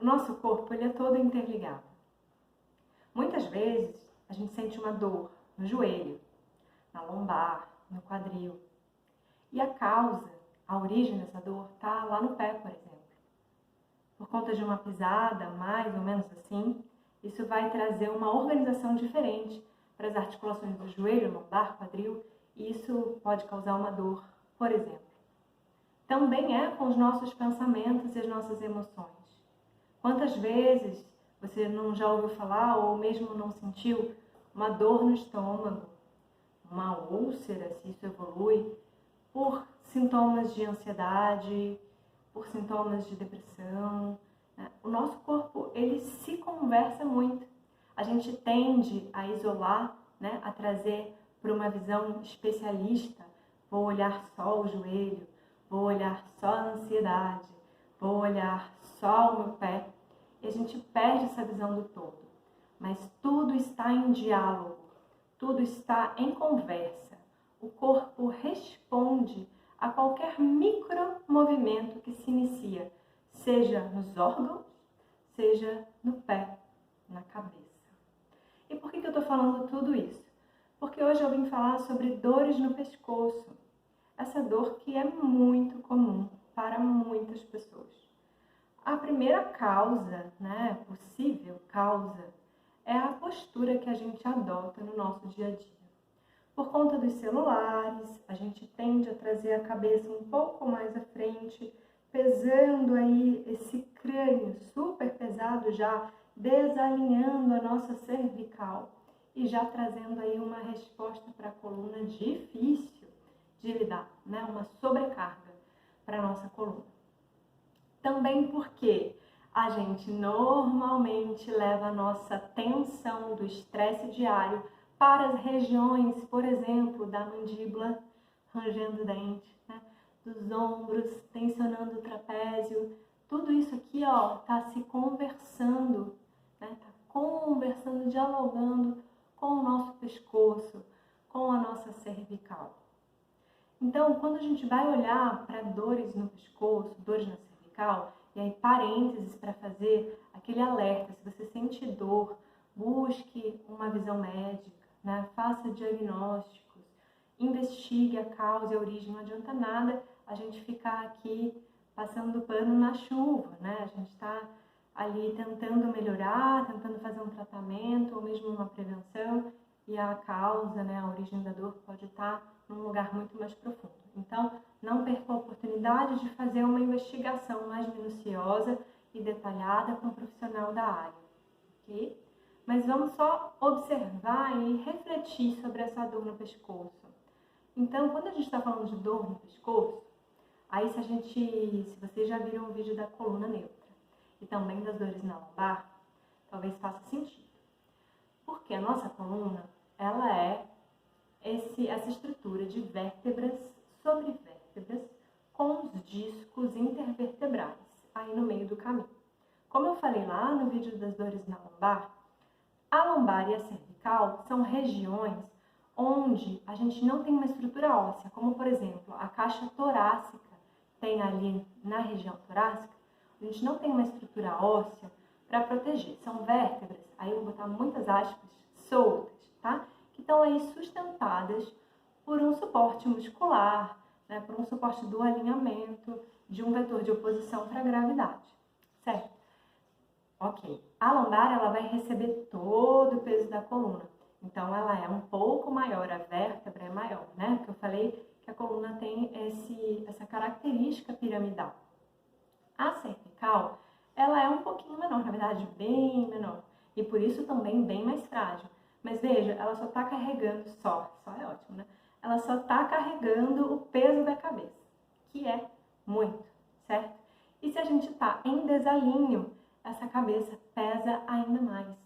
O nosso corpo ele é todo interligado. Muitas vezes a gente sente uma dor no joelho, na lombar, no quadril. E a causa, a origem dessa dor está lá no pé, por exemplo. Por conta de uma pisada, mais ou menos assim, isso vai trazer uma organização diferente para as articulações do joelho, lombar, quadril, e isso pode causar uma dor, por exemplo. Também é com os nossos pensamentos e as nossas emoções. Quantas vezes você não já ouviu falar ou mesmo não sentiu uma dor no estômago, uma úlcera, se isso evolui, por sintomas de ansiedade, por sintomas de depressão, né? O nosso corpo, ele se conversa muito. A gente tende a isolar, né? A trazer para uma visão especialista. Vou olhar só o joelho, vou olhar só a ansiedade, vou olhar só o meu pé. E a gente perde essa visão do todo. Mas tudo está em diálogo, tudo está em conversa. O corpo responde a qualquer micromovimento que se inicia, seja nos órgãos, seja no pé, na cabeça. E por que eu estou falando tudo isso? Porque hoje eu vim falar sobre dores no pescoço. Essa dor que é muito comum para muitas pessoas. A primeira causa, né, possível causa, é a postura que a gente adota no nosso dia a dia. Por conta dos celulares, a gente tende a trazer a cabeça um pouco mais à frente, pesando aí esse crânio super pesado já, desalinhando a nossa cervical e já trazendo aí uma resposta para a coluna difícil de lidar, né? Uma sobrecarga para a nossa coluna. Também porque a gente normalmente leva a nossa tensão do estresse diário para as regiões, por exemplo, da mandíbula, rangendo o dente, né? Dos ombros, tensionando o trapézio. Tudo isso aqui, ó, tá se conversando, né? Tá conversando, dialogando com o nosso pescoço, com a nossa cervical. Então, quando a gente vai olhar para dores no pescoço, dores na cervical, e aí parênteses para fazer aquele alerta, se você sente dor, busque uma visão médica, né? Faça diagnósticos, investigue a causa e a origem. Não adianta nada a gente ficar aqui passando pano na chuva, né? A gente está ali tentando melhorar, tentando fazer um tratamento ou mesmo uma prevenção e a causa, né, a origem da dor pode estar num lugar muito mais profundo. Então, não perca a oportunidade de fazer uma investigação mais minuciosa e detalhada com um profissional da área, ok? Mas vamos só observar e refletir sobre essa dor no pescoço. Então, quando a gente está falando de dor no pescoço, aí se vocês já viram o vídeo da coluna neutra e também das dores na lombar, talvez faça sentido. Porque a nossa coluna, ela é essa estrutura de vértebras sobre vértebras com os discos intervertebrais aí no meio do caminho. Como eu falei lá no vídeo das dores na lombar, a lombar e a cervical são regiões onde a gente não tem uma estrutura óssea, como por exemplo a caixa torácica tem ali na região torácica, a gente não tem uma estrutura óssea para proteger. São vértebras, aí eu vou botar muitas aspas, soltas, tá? Que estão aí sustentadas por um suporte muscular, né? Por um suporte do alinhamento de um vetor de oposição para a gravidade, certo? Ok. A lombar, ela vai receber todo o peso da coluna. Então, ela é um pouco maior, a vértebra é maior, né? Porque eu falei que a coluna tem essa característica piramidal. A cervical, ela é um pouquinho menor, na verdade, bem menor. E por isso também bem mais frágil. Mas veja, ela só está carregando, só é ótimo, né? Ela só está carregando o peso da cabeça, que é muito, certo? E se a gente está em desalinho, essa cabeça pesa ainda mais,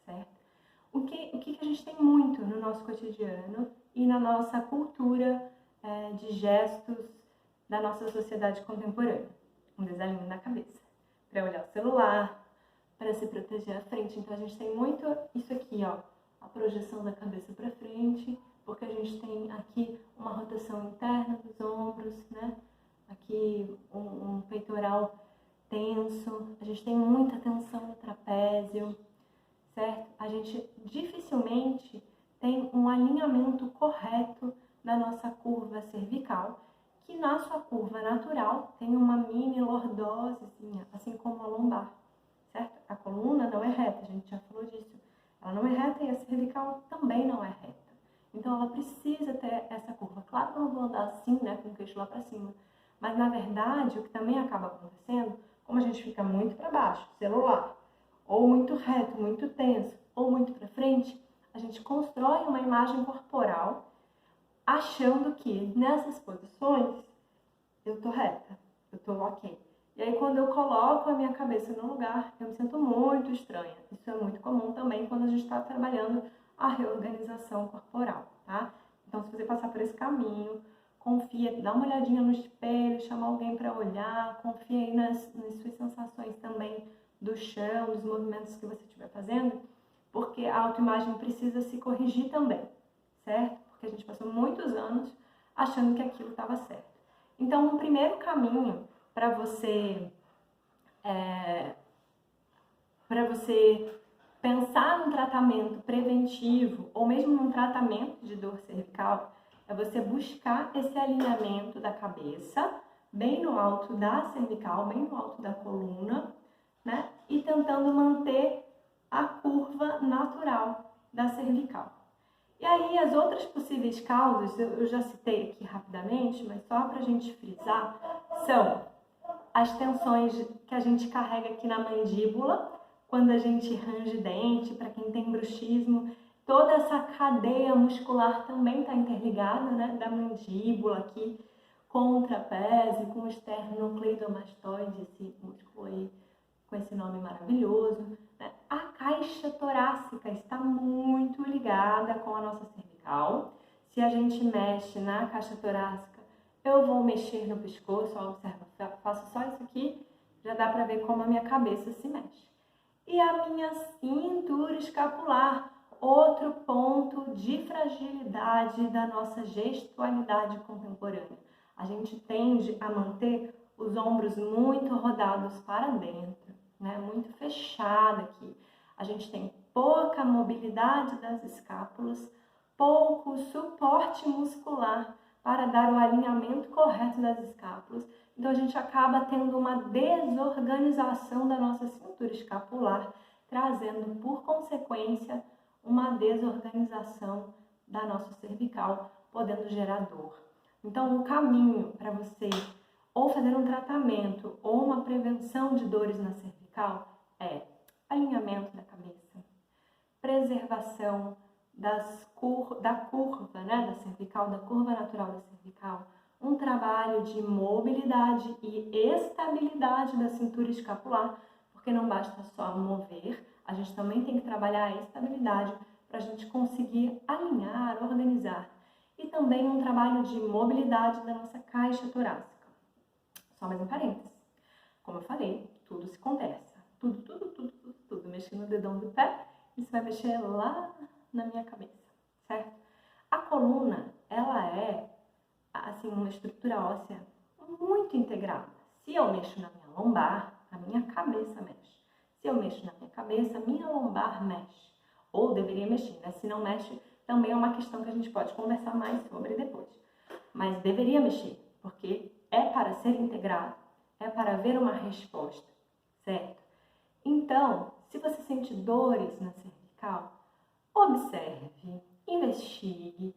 certo? O que a gente tem muito no nosso cotidiano e na nossa cultura de gestos da nossa sociedade contemporânea? Um desalinho na cabeça, para olhar o celular, para se proteger à frente. Então a gente tem muito isso aqui, ó, a projeção da cabeça para frente, porque a gente tem aqui uma rotação interna dos ombros, né? Aqui um peitoral tenso, a gente tem muita tensão no trapézio, certo? A gente dificilmente tem um alinhamento correto da nossa curva cervical, que na sua curva natural tem uma mini lordosezinha, assim como a lombar, certo? A coluna não é reta, a gente já falou disso. Ela não é reta e a cervical também não é reta. Então ela precisa ter essa curva. Claro que eu não vou andar assim, né, com o queixo lá para cima. Mas na verdade, o que também acaba acontecendo, como a gente fica muito para baixo, celular, ou muito reto, muito tenso, ou muito para frente, a gente constrói uma imagem corporal achando que nessas posições eu tô reta, eu tô ok. E aí quando eu coloco a minha cabeça no lugar, eu me sinto muito estranha. Isso é muito comum também quando a gente está trabalhando a reorganização corporal, tá? Então se você passar por esse caminho, confia, dá uma olhadinha no espelho, chama alguém para olhar, confia aí nas suas sensações também do chão, dos movimentos que você estiver fazendo, porque a autoimagem precisa se corrigir também, certo? Porque a gente passou muitos anos achando que aquilo estava certo. Então, um primeiro caminho para você pensar num tratamento preventivo ou mesmo num tratamento de dor cervical é você buscar esse alinhamento da cabeça bem no alto da cervical, bem no alto da coluna, né? E tentando manter a curva natural da cervical. E aí, as outras possíveis causas, eu já citei aqui rapidamente, mas só para a gente frisar, são as tensões que a gente carrega aqui na mandíbula, quando a gente range dente, para quem tem bruxismo, toda essa cadeia muscular também está interligada, né, da mandíbula aqui, com o trapézio, com o esternocleidomastoide, esse músculo aí, com esse nome maravilhoso, né? A caixa torácica está muito ligada com a nossa cervical. Se a gente mexe na caixa torácica, eu vou mexer no pescoço, observa, faço só isso aqui, já dá para ver como a minha cabeça se mexe. E a minha cintura escapular, outro ponto de fragilidade da nossa gestualidade contemporânea. A gente tende a manter os ombros muito rodados para dentro, né? Muito fechado aqui. A gente tem pouca mobilidade das escápulas, pouco suporte muscular para dar o alinhamento correto das escápulas. Então a gente acaba tendo uma desorganização da nossa cintura escapular, trazendo por consequência uma desorganização da nossa cervical, podendo gerar dor. Então o caminho para você ou fazer um tratamento ou uma prevenção de dores na cervical é alinhamento da cabeça, preservação da curva, né, da cervical, da curva natural da cervical, um trabalho de mobilidade e estabilidade da cintura escapular, porque não basta só mover, a gente também tem que trabalhar a estabilidade para a gente conseguir alinhar, organizar. E também um trabalho de mobilidade da nossa caixa torácica. Só mais um parênteses. Como eu falei, tudo se conversa. Tudo. Mexer no dedão do pé, isso vai mexer lá na minha cabeça, certo? A coluna, ela é, assim, uma estrutura óssea muito integrada. Se eu mexo na minha lombar, a minha cabeça mexe. Se eu mexo na minha cabeça, a minha lombar mexe. Ou deveria mexer, né? Se não mexe, também é uma questão que a gente pode conversar mais sobre depois. Mas deveria mexer, porque é para ser integrado, é para haver uma resposta, certo? Então, se você sente dores na cervical, observe, investigue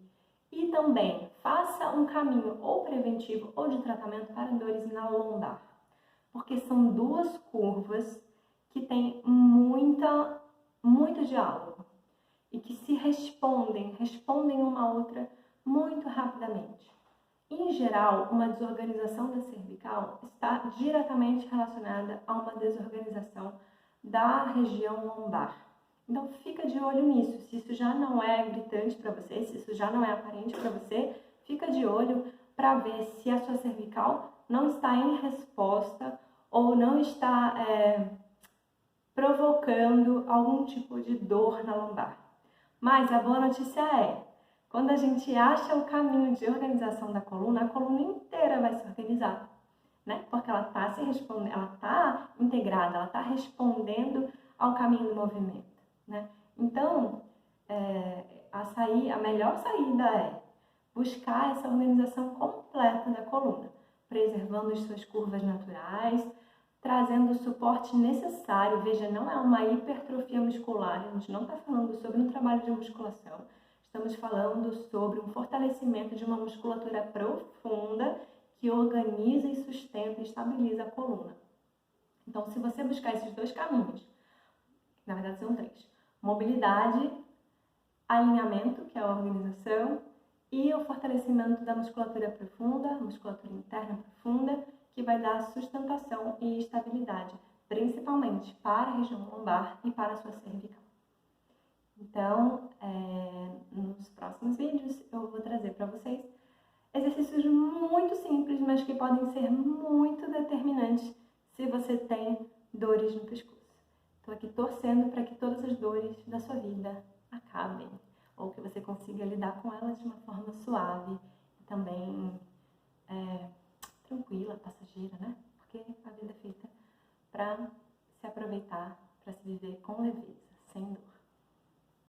e também faça um caminho ou preventivo ou de tratamento para dores na lombar, porque são duas curvas que têm muito diálogo e que se respondem uma a outra muito rapidamente. Em geral, uma desorganização da cervical está diretamente relacionada a uma desorganização da região lombar. Então, fica de olho nisso. Se isso já não é gritante para você, se isso já não é aparente para você, fica de olho para ver se a sua cervical não está em resposta ou não está provocando algum tipo de dor na lombar. Mas a boa notícia é, quando a gente acha o caminho de organização da coluna, a coluna inteira vai se organizar. né? Porque ela está se respondendo, ela está integrada, ela está respondendo ao caminho do movimento, né? Então, a melhor saída é buscar essa organização completa da coluna, preservando as suas curvas naturais, trazendo o suporte necessário. Veja, não é uma hipertrofia muscular, a gente não está falando sobre um trabalho de musculação, estamos falando sobre um fortalecimento de uma musculatura profunda que organiza e sustenta e estabiliza a coluna. Então, se você buscar esses dois caminhos, na verdade são 3, mobilidade, alinhamento, que é a organização, e o fortalecimento da musculatura profunda, musculatura interna profunda, que vai dar sustentação e estabilidade, principalmente para a região lombar e para a sua cervical. Então, nos próximos vídeos eu vou trazer para vocês exercícios muito simples, mas que podem ser muito determinantes se você tem dores no pescoço. Estou aqui torcendo para que todas as dores da sua vida acabem, ou que você consiga lidar com elas de uma forma suave e também tranquila, passageira, né? Porque a vida é feita para se aproveitar, para se viver com leveza, sem dor.